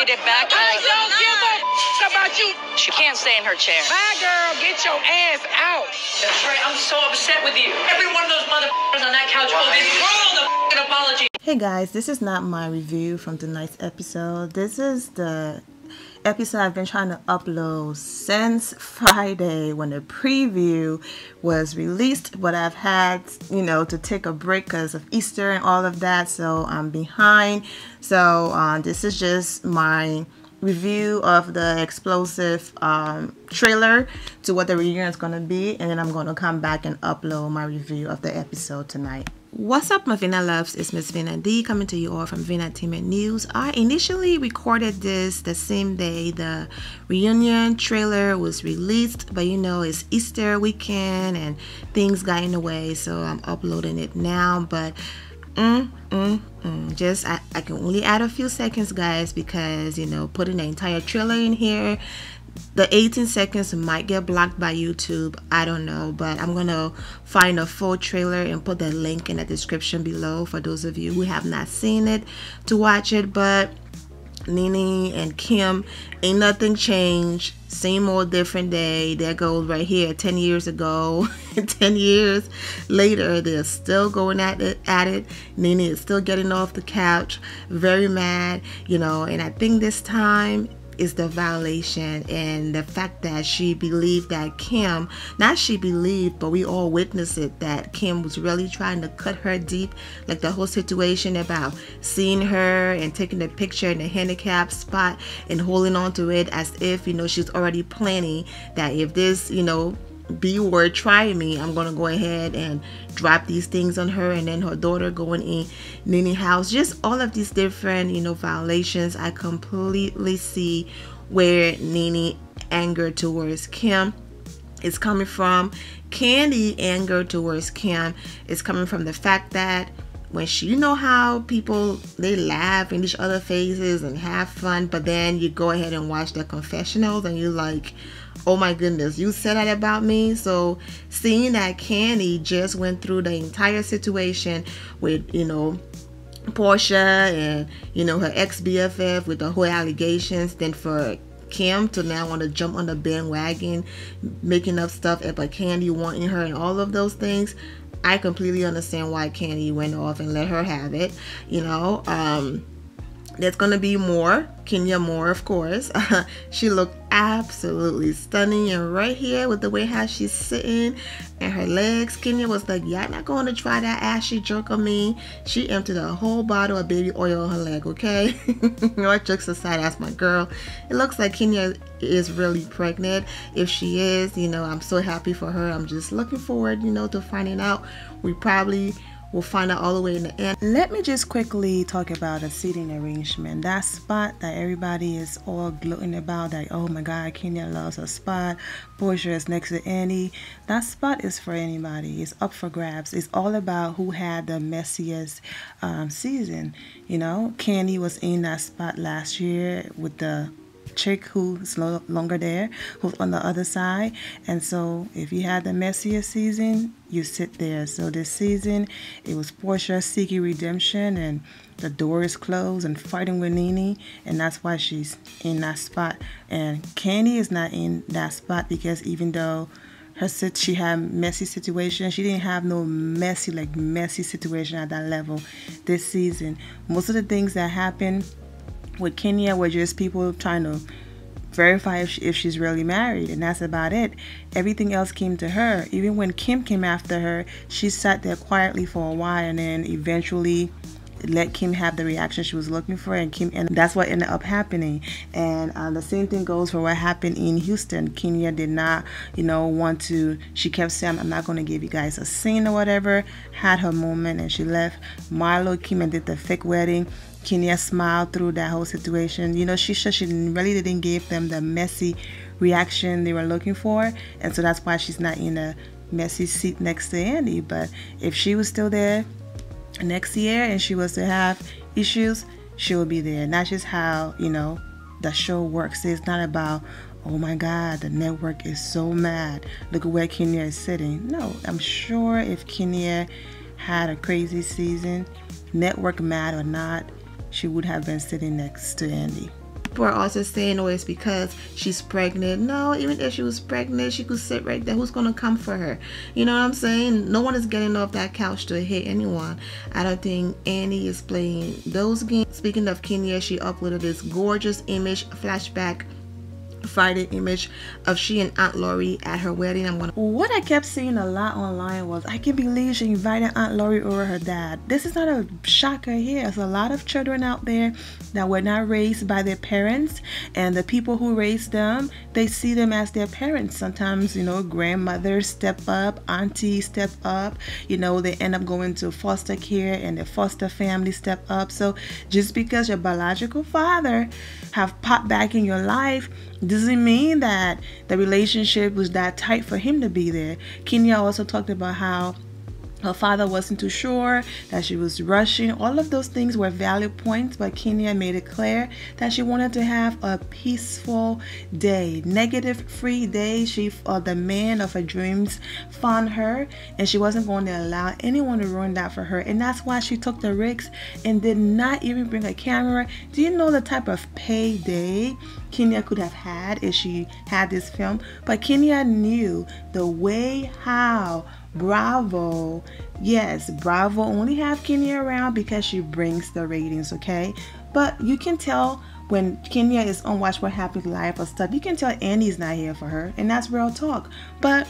it back. I don't give a about you. She can't stay in her chair. Bye, girl. Get your ass out. That's right. I'm so upset with you. Every one of those motherfuckers on that couch owe this world a apology. Hey guys, this is not my review from tonight's episode. This is the episode I've been trying to upload since Friday when the preview was released, but I've had, to take a break because of Easter and all of that, so I'm behind. So this is just my review of the explosive trailer to what the reunion is going to be, and then I'm going to come back and upload my review of the episode tonight. What's up, my Vina loves? It's Miss Vina D coming to you all from Vina Entertainment News. I initially recorded this the same day the reunion trailer was released, but it's Easter weekend and things got in the way, so I'm uploading it now. But I can only add a few seconds, guys, because putting the entire trailer in here, the 18 seconds might get blocked by YouTube. I don't know, but I'm gonna find a full trailer and put the link in the description below for those of you who have not seen it to watch it. But Nene and Kim, ain't nothing changed. Same old different day. There goes right here 10 years ago. 10 years later, they're still going at it. Nene is still getting off the couch, very mad, and I think this time is the violation and the fact that she believed that Kim, not she believed, but we all witnessed it, that Kim was really trying to cut her deep, like the whole situation about seeing her and taking the picture in the handicap spot and holding on to it as if she's already planning that if this B word try me, I'm gonna go ahead and drop these things on her, and then her daughter going in Nene's house. Just all of these different violations. I completely see where Nene anger towards Kim is coming from. Candy anger towards Kim is coming from the fact that when she, how people, they laugh in each other faces and have fun, but then you go ahead and watch the confessionals and you're like, oh my goodness, you said that about me. So seeing that Candy just went through the entire situation with Portia and her ex-BFF with the whole allegations, then for Kim to now want to jump on the bandwagon, making up stuff about Candy wanting her and all of those things, I completely understand why Candy went off and let her have it. There's gonna be more, Kenya more, of course. She looked absolutely stunning, and right here with the way how she's sitting and her legs, Kenya was like, y'all not going to try that ashy jerk on me. She emptied a whole bottle of baby oil on her leg, okay? No jokes aside, that's my girl. It looks like Kenya is really pregnant. If she is, I'm so happy for her. I'm just looking forward, to finding out. We probably we'll find out all the way in the end. Let me just quickly talk about a seating arrangement. That spot that everybody is all gloating about, that, oh my God, Kenya loves her spot. Portia is next to Annie. That spot is for anybody. It's up for grabs. It's all about who had the messiest season. Candy was in that spot last year with the chick who's no longer there, who's on the other side. And so if you had the messiest season, you sit there. So this season, it was Portia seeking redemption, and the door is closed and fighting with Nene, and that's why she's in that spot. And Candy is not in that spot because even though she had messy situation, she didn't have no messy situation at that level this season. Most of the things that happened with Kenya were just people trying to verify if she's really married, and that's about it. Everything else came to her. Even when Kim came after her, she sat there quietly for a while and then eventually let Kim have the reaction she was looking for, and that's what ended up happening. And the same thing goes for what happened in Houston. Kenya did not want to, she kept saying, I'm not going to give you guys a scene or whatever, had her moment, and she left. Marlo came and did the fake wedding. Kenya smiled through that whole situation. She really didn't give them the messy reaction they were looking for, and so that's why she's not in a messy seat next to Andy. But if she was still there next year and she was to have issues, she will be there. And that's just how the show works. It's not about, oh my God, the network is so mad, look at where Kenya is sitting. No, I'm sure if Kenya had a crazy season, network mad or not, she would have been sitting next to Andy. People are also saying, oh, it's because she's pregnant. No, even if she was pregnant, she could sit right there. Who's going to come for her? You know what I'm saying? No one is getting off that couch to hit anyone. I don't think Annie is playing those games. Speaking of Kenya, she uploaded this gorgeous image, flashback Friday image of she and Aunt Lori at her wedding. What I kept seeing a lot online was, I can't believe she invited Aunt Lori over her dad. This is not a shocker here. There's a lot of children out there that were not raised by their parents, and the people who raised them, they see them as their parents. Sometimes, you know, grandmothers step up, aunties step up, you know, they end up going to foster care and the foster family step up. So just because your biological father have popped back in your life doesn't mean that the relationship was that tight for him to be there. Kenya also talked about how her father wasn't too sure, that she was rushing. All of those things were valid points, but Kenya made it clear that she wanted to have a peaceful day, negative-free day. The man of her dreams found her, and she wasn't going to allow anyone to ruin that for her. And that's why she took the risks and did not even bring a camera. Do you know the type of payday Kenya could have had if she had this film? But Kenya knew the way how Bravo, yes, Bravo only have Kenya around because she brings the ratings, okay? But you can tell when Kenya is on Watch What Happens Live or stuff, you can tell Andy's not here for her, and that's real talk. But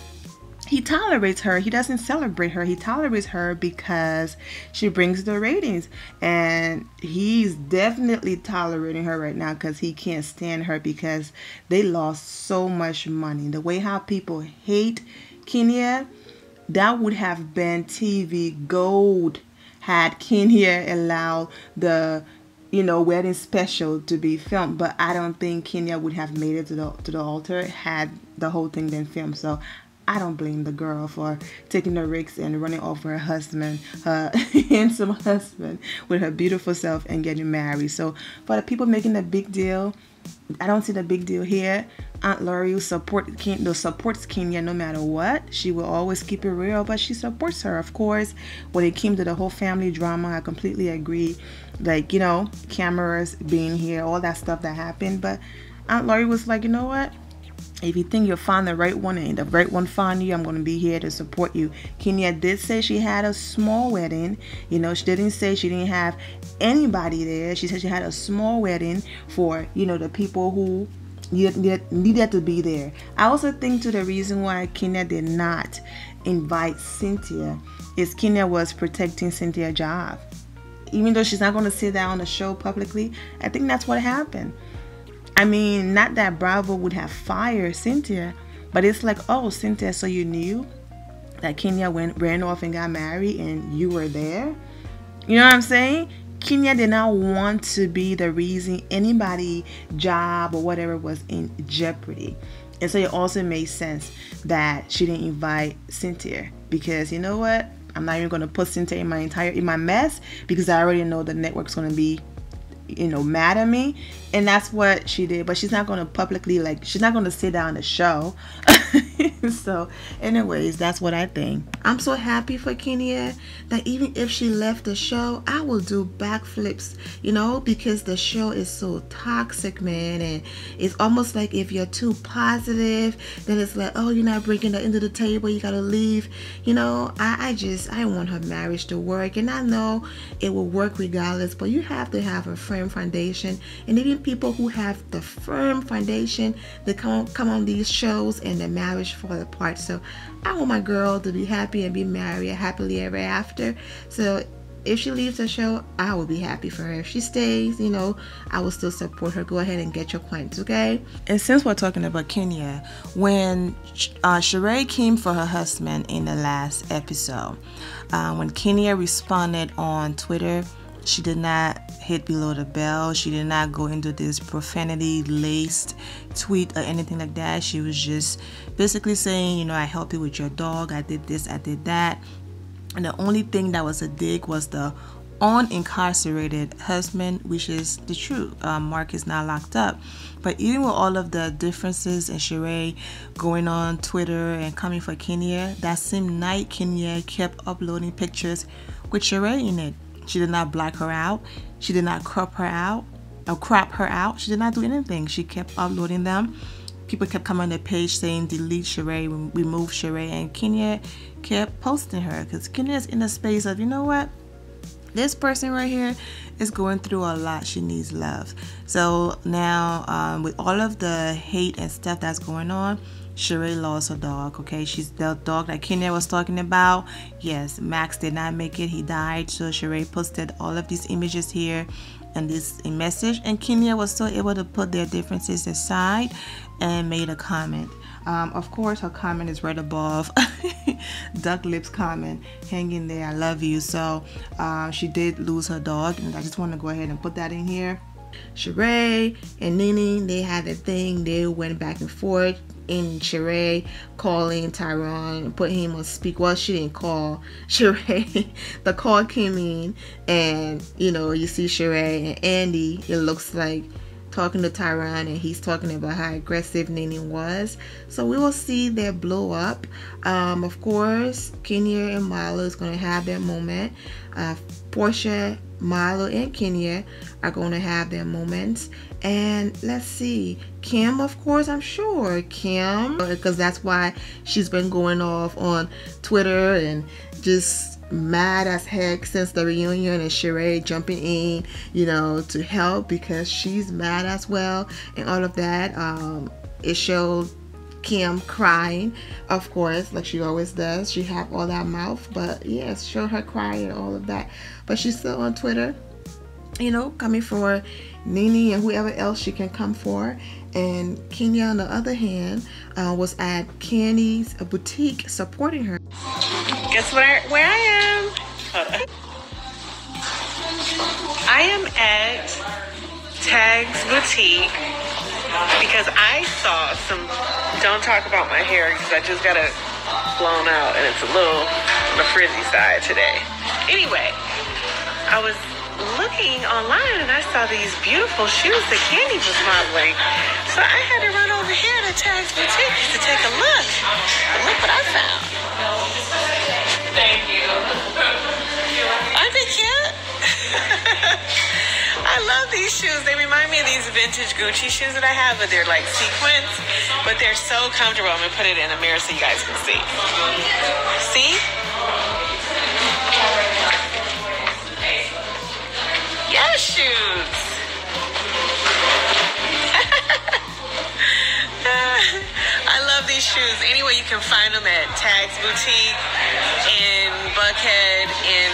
he tolerates her. He doesn't celebrate her. He tolerates her because she brings the ratings. And he's definitely tolerating her right now because he can't stand her because they lost so much money. The way how people hate Kenya, that would have been TV gold had Kenya allowed the, you know, wedding special to be filmed. But I don't think Kenya would have made it to the altar had the whole thing been filmed. So I don't blame the girl for taking the risks and running off her husband, her handsome husband, with her beautiful self and getting married. So for the people making a big deal, I don't see the big deal here. Aunt Lori supports Kenya no matter what. She will always keep it real, but she supports her, of course. When it came to the whole family drama, I completely agree. Like, you know, cameras being here, all that stuff that happened. But Aunt Lori was like, you know what? If you think you'll find the right one and the right one found you, I'm going to be here to support you. Kenya did say she had a small wedding. You know, she didn't say she didn't have anybody there. She said she had a small wedding for, you know, the people who needed to be there. I also think the reason why Kenya did not invite Cynthia is Kenya was protecting Cynthia's job. Even though she's not going to say that on the show publicly, I think that's what happened. I mean, not that Bravo would have fired Cynthia, but it's like, oh, Cynthia, so you knew that Kenya ran off and got married and you were there? You know what I'm saying? Kenya did not want to be the reason anybody's job or whatever was in jeopardy. And so it also made sense that she didn't invite Cynthia because, you know what? I'm not even going to put Cynthia in my mess because I already know the network's going to be, you know, mad at me. And that's what she did. But she's not going to publicly, like, she's not going to sit down the show. So anyways, that's what I think. I'm so happy for Kenya that even if she left the show, I will do backflips, you know, because the show is so toxic, man. And it's almost like if you're too positive, then it's like, oh, you're not bringing that into the table, you gotta leave. You know, I want her marriage to work, and I know it will work regardless, but you have to have a firm foundation. And even people who have the firm foundation, they come on these shows and the marriage fall apart. So I want my girl to be happy and be married happily ever after. So if she leaves the show, I will be happy for her. If she stays, you know, I will still support her. Go ahead and get your points, okay? And since we're talking about Kenya, when Sheree came for her husband in the last episode, when Kenya responded on Twitter, she did not hit below the bell. She did not go into this profanity-laced tweet or anything like that. She was just basically saying, you know, I helped you with your dog. I did this, I did that. And the only thing that was a dig was the unincarcerated husband, which is the truth. Mark is not locked up. But even with all of the differences and Sheree going on Twitter and coming for Kenya, that same night Kenya kept uploading pictures with Sheree in it. She did not black her out. She did not crop her out. crop her out. She did not do anything. She kept uploading them. People kept coming on the page saying delete Sheree, remove Sheree, and Kenya kept posting her because Kenya's in a space of, you know what, this person right here is going through a lot. She needs love. So now with all of the hate and stuff that's going on, Sheree lost her dog. Okay, she's the dog that Kenya was talking about. Yes, Max did not make it. He died. So Sheree posted all of these images here and this message, and Kenya was still able to put their differences aside and made a comment. Of course, her comment is right above Duck Lips comment, hanging there, I love you. So she did lose her dog, and I just want to go ahead and put that in here. Sheree and Nene, they had a thing. They went back and forth, and Sheree calling Tyrone and put him on speak. Well, she didn't call Sheree. The call came in, and you know, you see Sheree and Andy, it looks like, talking to Tyron, and he's talking about how aggressive Nene was. So we will see their blow up. Of course, Kenya and Milo is going to have their moment. Portia, Milo, and Kenya are going to have their moments. And let's see, Kim, of course, I'm sure Kim, because that's why she's been going off on Twitter and just mad as heck since the reunion, and Sheree jumping in, you know, to help because she's mad as well, and all of that. It showed Kim crying, of course, like she always does. She have all that mouth, but yes, showed her crying and all of that. But she's still on Twitter, you know, coming for Nene and whoever else she can come for. And Kenya, on the other hand, was at Candy's boutique supporting her. Guess where I am? Hold on. I am at Tag's boutique because I saw some. Don't talk about my hair because I just got it blown out and it's a little on the frizzy side today. Anyway, I was looking online and I saw these beautiful shoes that Candy was modeling. So I had to run over here to Tag's boutique to take a look. But look what I found. Thank you. Aren't they cute? I love these shoes. They remind me of these vintage Gucci shoes that I have, but they're like sequins. But they're so comfortable. I'm going to put it in the mirror so you guys can see. See? Yes, shoes. I love these shoes. Anyway, you can find them at Tag's Boutique in Buckhead in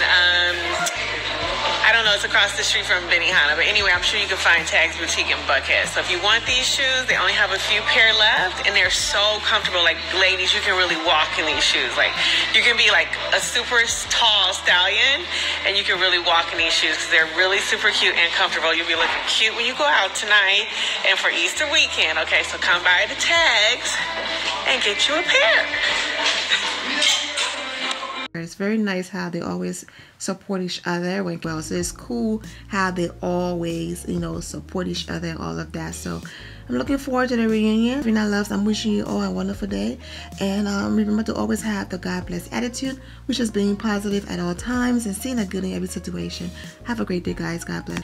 I don't know, it's across the street from Benihana. But anyway, I'm sure you can find Tag's Boutique in Buckhead. So if you want these shoes, they only have a few pair left, and they're so comfortable. Like, ladies, you can really walk in these shoes. Like, you can be like a super tall stallion, and you can really walk in these shoes because they're really super cute and comfortable. You'll be looking cute when you go out tonight and for Easter weekend. Okay, so come by the Tags and get you a pair. It's very nice how they always support each other. Well, so it's cool how they always, you know, support each other and all of that. So I'm looking forward to the reunion. Rena Loves, I'm wishing you all a wonderful day. And remember to always have the God bless attitude, which is being positive at all times and seeing the good in every situation. Have a great day, guys. God bless.